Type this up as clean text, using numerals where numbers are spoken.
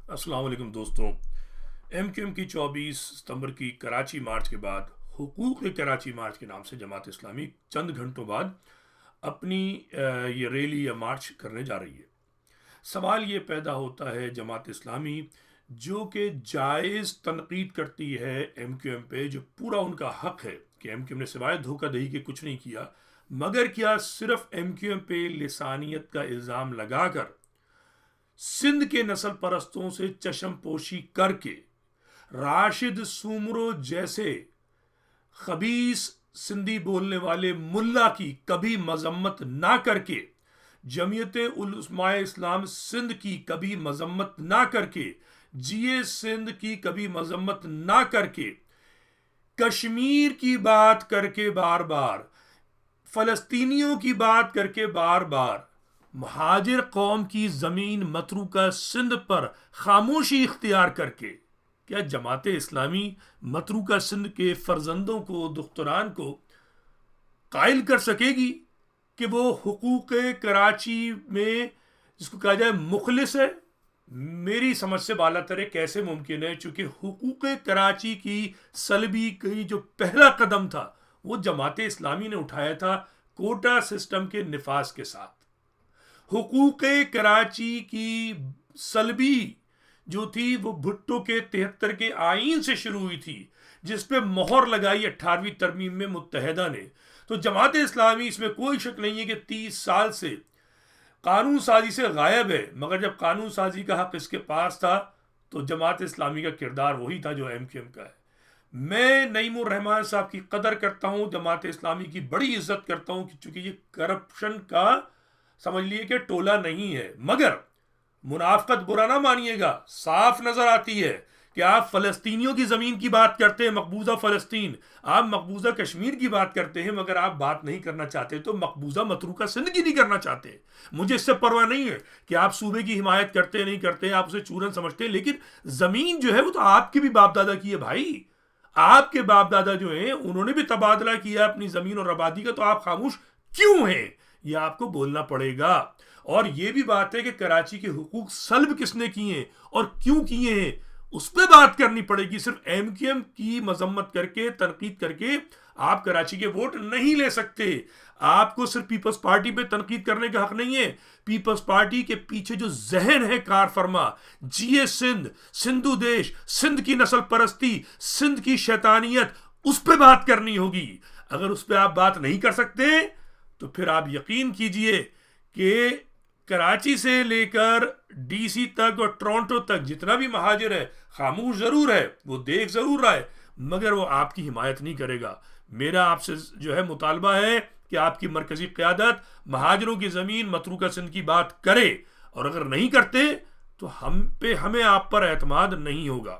السلام علیکم دوستوں. ایم کیو ایم کی 24 ستمبر کی کراچی مارچ کے بعد حقوق کراچی مارچ کے نام سے جماعت اسلامی چند گھنٹوں بعد اپنی یہ ریلی یا مارچ کرنے جا رہی ہے. سوال یہ پیدا ہوتا ہے جماعت اسلامی جو کہ جائز تنقید کرتی ہے ایم کیو ایم پہ، جو پورا ان کا حق ہے کہ ایم کیو ایم نے سوائے دھوکہ دہی کے کچھ نہیں کیا، مگر کیا صرف ایم کیو ایم پہ لسانیت کا الزام لگا کر سندھ کے نسل پرستوں سے چشم پوشی کر کے راشد سومرو جیسے خبیث سندھی بولنے والے ملا کی کبھی مذمت نہ کر کے، جمعیت علماء اسلام سندھ کی کبھی مذمت نہ کر کے، جی اے سندھ کی کبھی مذمت نہ کر کے، کشمیر کی بات کر کے بار بار، فلسطینیوں کی بات کر کے بار بار، مہاجر قوم کی زمین متروکہ سندھ پر خاموشی اختیار کر کے، کیا جماعت اسلامی متروکہ سندھ کے فرزندوں کو، دختران کو قائل کر سکے گی کہ وہ حقوق کراچی میں جس کو کہا جائے مخلص ہے؟ میری سمجھ سے بالا تر کیسے ممکن ہے؟ چونکہ حقوق کراچی کی سلبی کی جو پہلا قدم تھا وہ جماعت اسلامی نے اٹھایا تھا کوٹا سسٹم کے نفاذ کے ساتھ. حقوق کراچی کی سلبی جو تھی وہ بھٹو کے 73 کے آئین سے شروع ہوئی تھی، جس پہ مہر لگائی 18ویں ترمیم میں متحدہ نے. تو جماعت اسلامی، اس میں کوئی شک نہیں ہے کہ 30 سال سے قانون سازی سے غائب ہے، مگر جب قانون سازی کا حق اس کے پاس تھا تو جماعت اسلامی کا کردار وہی تھا جو ایم کیو ایم کا ہے. میں نعیم الرحمان صاحب کی قدر کرتا ہوں، جماعت اسلامی کی بڑی عزت کرتا ہوں، چونکہ یہ کرپشن کا سمجھ لیے کہ ٹولہ نہیں ہے. مگر منافقت برا نہ مانیے گا، صاف نظر آتی ہے کہ آپ فلسطینیوں کی زمین کی بات کرتے ہیں، مقبوضہ فلسطین، آپ مقبوضہ کشمیر کی بات کرتے ہیں، مگر آپ بات نہیں کرنا چاہتے تو مقبوضہ متروکہ سندھ کی نہیں کرنا چاہتے. مجھے اس سے پرواہ نہیں ہے کہ آپ صوبے کی حمایت کرتے نہیں کرتے، آپ اسے چورن سمجھتے ہیں، لیکن زمین جو ہے وہ تو آپ کے بھی باپ دادا کی ہے بھائی. آپ کے باپ دادا جو ہیں انہوں نے بھی تبادلہ کیا اپنی زمین اور آبادی کا، تو آپ خاموش کیوں ہیں؟ یہ آپ کو بولنا پڑے گا. اور یہ بھی بات ہے کہ کراچی کے حقوق سلب کس نے کیے ہیں اور کیوں کیے ہیں، اس پہ بات کرنی پڑے گی. صرف ایم کیو ایم کی مذمت کر کے، تنقید کر کے آپ کراچی کے ووٹ نہیں لے سکتے. آپ کو صرف پیپلز پارٹی پہ تنقید کرنے کا حق نہیں ہے. پیپلز پارٹی کے پیچھے جو ذہن ہے کار فرما، جی اے سندھ، سندھو دیش، سندھ کی نسل پرستی، سندھ کی شیطانیت، اس پہ بات کرنی ہوگی. اگر اس پہ آپ بات نہیں کر سکتے تو پھر آپ یقین کیجئے کہ کراچی سے لے کر ڈی سی تک اور ٹورانٹو تک جتنا بھی مہاجر ہے خاموش ضرور ہے، وہ دیکھ ضرور رہا ہے، مگر وہ آپ کی حمایت نہیں کرے گا. میرا آپ سے جو ہے مطالبہ ہے کہ آپ کی مرکزی قیادت مہاجروں کی زمین متروکہ سندھ کی بات کرے، اور اگر نہیں کرتے تو ہمیں آپ پر اعتماد نہیں ہوگا.